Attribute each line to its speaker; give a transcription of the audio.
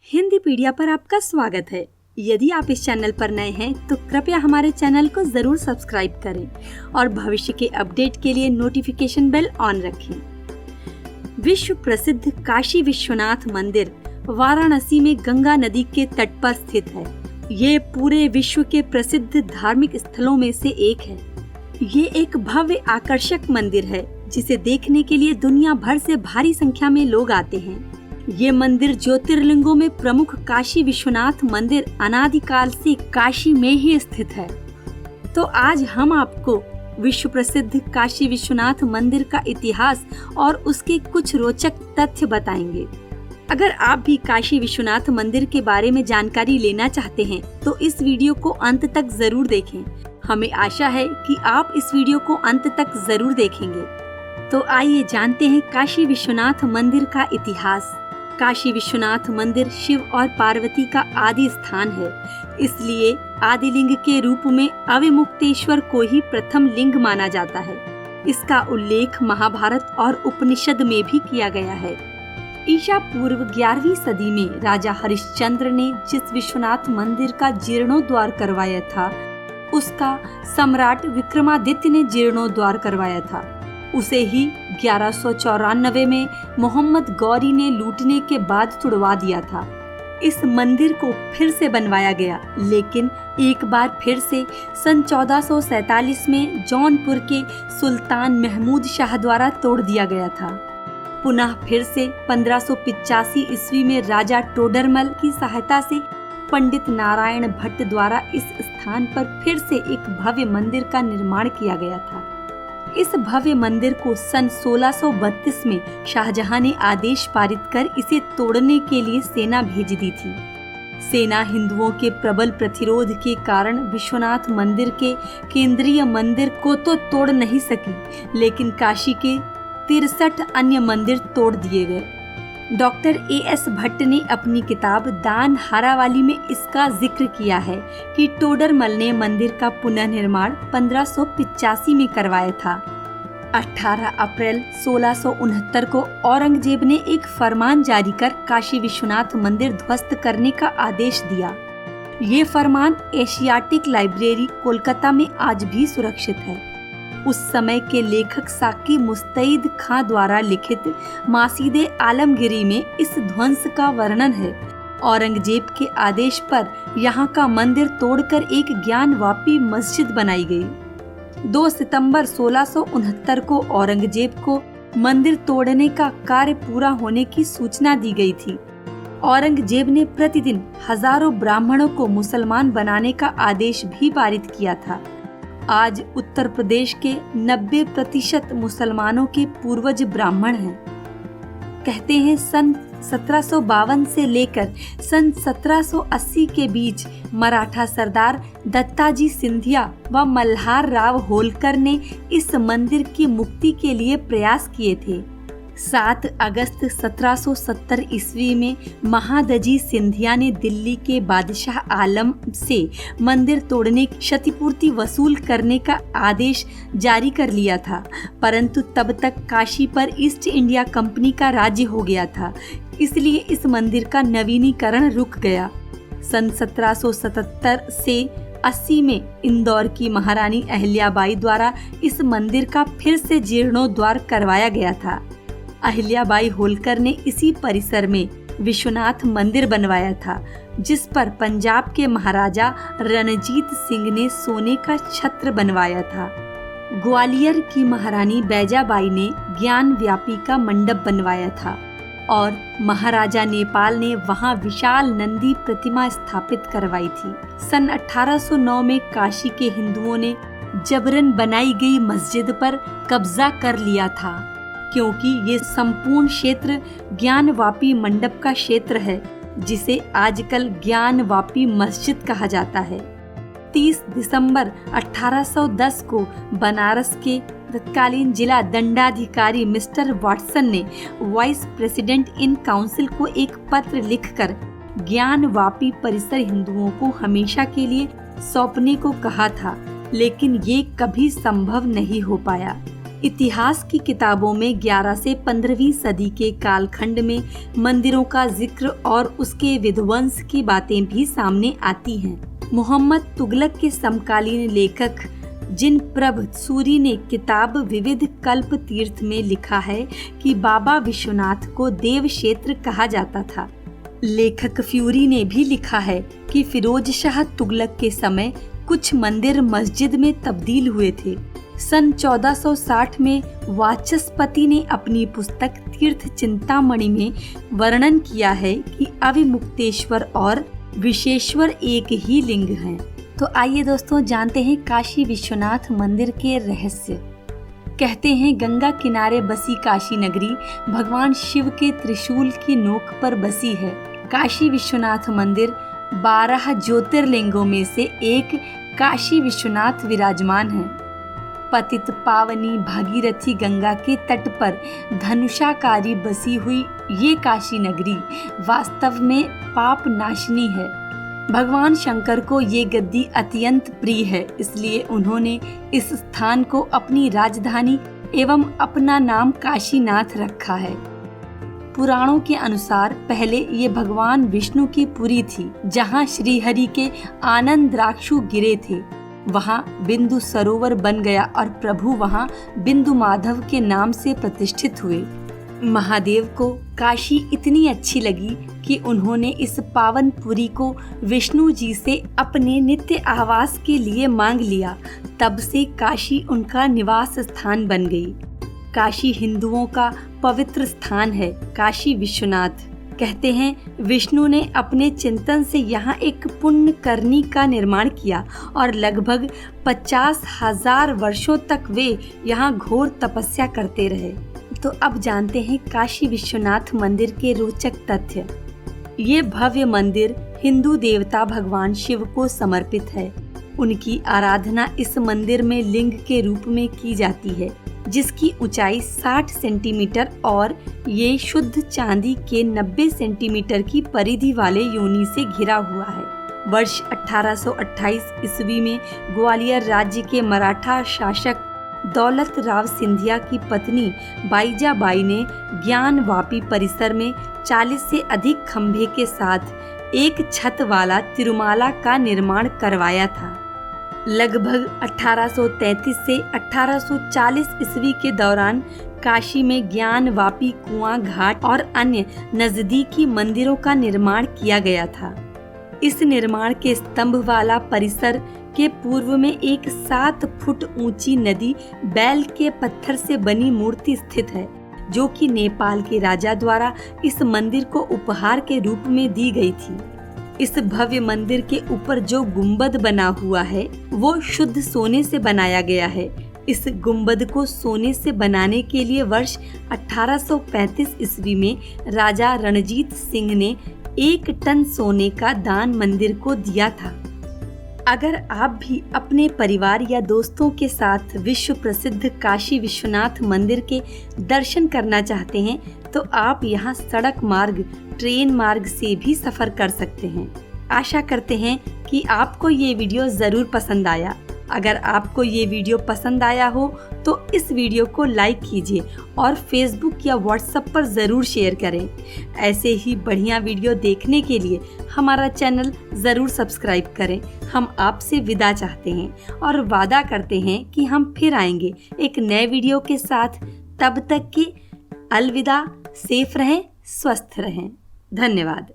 Speaker 1: हिंदी पीडिया पर आपका स्वागत है। यदि आप इस चैनल पर नए हैं तो कृपया हमारे चैनल को जरूर सब्सक्राइब करें और भविष्य के अपडेट के लिए नोटिफिकेशन बेल ऑन रखें। विश्व प्रसिद्ध काशी विश्वनाथ मंदिर वाराणसी में गंगा नदी के तट पर स्थित है। ये पूरे विश्व के प्रसिद्ध धार्मिक स्थलों में से एक है। ये एक भव्य आकर्षक मंदिर है जिसे देखने के लिए दुनिया भर से भारी संख्या में लोग आते हैं। ये मंदिर ज्योतिर्लिंगों में प्रमुख काशी विश्वनाथ मंदिर अनादिकाल से काशी में ही स्थित है। तो आज हम आपको विश्व प्रसिद्ध काशी विश्वनाथ मंदिर का इतिहास और उसके कुछ रोचक तथ्य बताएंगे। अगर आप भी काशी विश्वनाथ मंदिर के बारे में जानकारी लेना चाहते हैं तो इस वीडियो को अंत तक जरूर देखें। हमें आशा है कि आप इस वीडियो को अंत तक जरूर देखेंगे। तो आइए जानते हैं काशी विश्वनाथ मंदिर का इतिहास। काशी विश्वनाथ मंदिर शिव और पार्वती का आदि स्थान है, इसलिए आदिलिंग के रूप में अविमुक्तेश्वर को ही प्रथम लिंग माना जाता है। इसका उल्लेख महाभारत और उपनिषद में भी किया गया है। ईसा पूर्व 11वीं सदी में राजा हरिश्चंद्र ने जिस विश्वनाथ मंदिर का जीर्णोद्धार करवाया था, उसका सम्राट विक्रमादित्य ने जीर्णोद्धार करवाया था। उसे ही 1194 में मोहम्मद गौरी ने लूटने के बाद तुड़वा दिया था। इस मंदिर को फिर से बनवाया गया, लेकिन एक बार फिर से सन 1447 में जौनपुर के सुल्तान महमूद शाह द्वारा तोड़ दिया गया था। पुनः फिर से 1585 ईस्वी में राजा टोडरमल की सहायता से पंडित नारायण भट्ट द्वारा इस स्थान पर फिर से एक भव्य मंदिर का निर्माण किया गया था। इस भव्य मंदिर को सन 1632 में शाहजहां ने आदेश पारित कर इसे तोड़ने के लिए सेना भेज दी थी। सेना हिंदुओं के प्रबल प्रतिरोध के कारण विश्वनाथ मंदिर के केंद्रीय मंदिर को तो तोड़ नहीं सकी, लेकिन काशी के 63 अन्य मंदिर तोड़ दिए गए। Doctor A.S. भट्ट ने अपनी किताब दान हारावाली में इसका जिक्र किया है कि टोडरमल ने मंदिर का पुनर्निर्माण 1585 में करवाया था। 18 अप्रैल 1669 को औरंगजेब ने एक फरमान जारी कर काशी विश्वनाथ मंदिर ध्वस्त करने का आदेश दिया। ये फरमान एशियाटिक लाइब्रेरी कोलकाता में आज भी सुरक्षित है। उस समय के लेखक साकी मुस्तैद खां द्वारा लिखित मासीदे आलमगिरी में इस ध्वंस का वर्णन है। औरंगजेब के आदेश पर यहाँ का मंदिर तोड़कर एक ज्ञानवापी मस्जिद बनाई गई। 2 सितंबर 1669 को औरंगजेब को मंदिर तोड़ने का कार्य पूरा होने की सूचना दी गई थी। औरंगजेब ने प्रतिदिन हजारों ब्राह्मणों को मुसलमान बनाने का आदेश भी पारित किया था। आज उत्तर प्रदेश के 90% मुसलमानों के पूर्वज ब्राह्मण हैं। कहते हैं सन 1752 से लेकर सन 1780 के बीच मराठा सरदार दत्ताजी सिंधिया व मल्हार राव होलकर ने इस मंदिर की मुक्ति के लिए प्रयास किए थे। 7 अगस्त 1770 ईस्वी में महादजी सिंधिया ने दिल्ली के बादशाह आलम से मंदिर तोड़ने की क्षतिपूर्ति वसूल करने का आदेश जारी कर लिया था, परंतु तब तक काशी पर ईस्ट इंडिया कंपनी का राज्य हो गया था, इसलिए इस मंदिर का नवीनीकरण रुक गया। सन 1777 से 80 में इंदौर की महारानी अहिल्याबाई द्वारा इस मंदिर का फिर से जीर्णोद्धार करवाया गया था। अहिल्याबाई होलकर ने इसी परिसर में विश्वनाथ मंदिर बनवाया था, जिस पर पंजाब के महाराजा रणजीत सिंह ने सोने का छत्र बनवाया था। ग्वालियर की महारानी बैजाबाई ने ज्ञान व्यापी का मंडप बनवाया था और महाराजा नेपाल ने वहां विशाल नंदी प्रतिमा स्थापित करवाई थी। सन 1809 में काशी के हिंदुओं ने जबरन बनाई गई मस्जिद पर कब्जा कर लिया था, क्योंकि ये संपूर्ण क्षेत्र ज्ञानवापी मंडप का क्षेत्र है, जिसे आजकल ज्ञानवापी मस्जिद कहा जाता है। 30 दिसंबर 1810 को बनारस के तत्कालीन जिला दंडाधिकारी मिस्टर वाटसन ने वाइस प्रेसिडेंट इन काउंसिल को एक पत्र लिखकर ज्ञानवापी परिसर हिंदुओं को हमेशा के लिए सौंपने को कहा था, लेकिन ये कभी संभव नहीं हो पाया। इतिहास की किताबों में 11 से 15वीं सदी के कालखंड में मंदिरों का जिक्र और उसके विध्वंस की बातें भी सामने आती हैं। मोहम्मद तुगलक के समकालीन लेखक जिन प्रभ सूरी ने किताब विविध कल्प तीर्थ में लिखा है कि बाबा विश्वनाथ को देव क्षेत्र कहा जाता था। लेखक फ्यूरी ने भी लिखा है कि फिरोज शाह तुगलक के समय कुछ मंदिर मस्जिद में तब्दील हुए थे। सन 1460 में वाचस्पति ने अपनी पुस्तक तीर्थ चिंतामणि में वर्णन किया है कि अविमुक्तेश्वर और विशेश्वर एक ही लिंग हैं। तो आइए दोस्तों जानते हैं काशी विश्वनाथ मंदिर के रहस्य। कहते हैं गंगा किनारे बसी काशी नगरी भगवान शिव के त्रिशूल की नोक पर बसी है। काशी विश्वनाथ मंदिर 12 ज्योतिर्लिंगों में से एक काशी विश्वनाथ विराजमान है। पतित पावनी भागीरथी गंगा के तट पर धनुषाकारी बसी हुई ये काशी नगरी वास्तव में पाप नाशिनी है। भगवान शंकर को ये गद्दी अत्यंत प्रिय है, इसलिए उन्होंने इस स्थान को अपनी राजधानी एवं अपना नाम काशीनाथ रखा है। पुराणों के अनुसार पहले ये भगवान विष्णु की पुरी थी, जहाँ श्रीहरि के आनंद्राक्षु गिरे थे। वहाँ बिंदु सरोवर बन गया और प्रभु वहाँ बिंदु माधव के नाम से प्रतिष्ठित हुए। महादेव को काशी इतनी अच्छी लगी कि उन्होंने इस पावन पुरी को विष्णु जी से अपने नित्य आवास के लिए मांग लिया। तब से काशी उनका निवास स्थान बन गई। काशी हिंदुओं का पवित्र स्थान है। काशी विश्वनाथ कहते हैं विष्णु ने अपने चिंतन से यहाँ एक पुण्य करनी का निर्माण किया और लगभग 50,000 वर्षों तक वे यहाँ घोर तपस्या करते रहे। तो अब जानते हैं काशी विश्वनाथ मंदिर के रोचक तथ्य। ये भव्य मंदिर हिंदू देवता भगवान शिव को समर्पित है। उनकी आराधना इस मंदिर में लिंग के रूप में की जाती है, जिसकी ऊंचाई 60 सेंटीमीटर और ये शुद्ध चांदी के 90 सेंटीमीटर की परिधि वाले योनि से घिरा हुआ है। वर्ष 1828 ईस्वी में ग्वालियर राज्य के मराठा शासक दौलत राव सिंधिया की पत्नी बाईजाबाई ने ज्ञानवापी परिसर में 40 से अधिक खंभे के साथ एक छत वाला तिरुमाला का निर्माण करवाया था। लगभग 1833 से 1840 ईस्वी के दौरान काशी में ज्ञानवापी कुआं घाट और अन्य नजदीकी मंदिरों का निर्माण किया गया था। इस निर्माण के स्तंभ वाला परिसर के पूर्व में एक 7 फुट ऊंची नदी बैल के पत्थर से बनी मूर्ति स्थित है, जो कि नेपाल के राजा द्वारा इस मंदिर को उपहार के रूप में दी गई थी। इस भव्य मंदिर के ऊपर जो गुंबद बना हुआ है वो शुद्ध सोने से बनाया गया है। इस गुंबद को सोने से बनाने के लिए वर्ष 1835 ईस्वी में राजा रणजीत सिंह ने 1 टन सोने का दान मंदिर को दिया था। अगर आप भी अपने परिवार या दोस्तों के साथ विश्व प्रसिद्ध काशी विश्वनाथ मंदिर के दर्शन करना चाहते हैं तो आप यहाँ सड़क मार्ग, ट्रेन मार्ग से भी सफर कर सकते हैं। आशा करते हैं कि आपको ये वीडियो ज़रूर पसंद आया। अगर आपको ये वीडियो पसंद आया हो तो इस वीडियो को लाइक कीजिए और फेसबुक या व्हाट्सएप पर ज़रूर शेयर करें। ऐसे ही बढ़िया वीडियो देखने के लिए हमारा चैनल ज़रूर सब्सक्राइब करें। हम आपसे विदा चाहते हैं और वादा करते हैं कि हम फिर आएंगे एक नए वीडियो के साथ। तब तक के अलविदा, सेफ रहें, स्वस्थ रहें। धन्यवाद।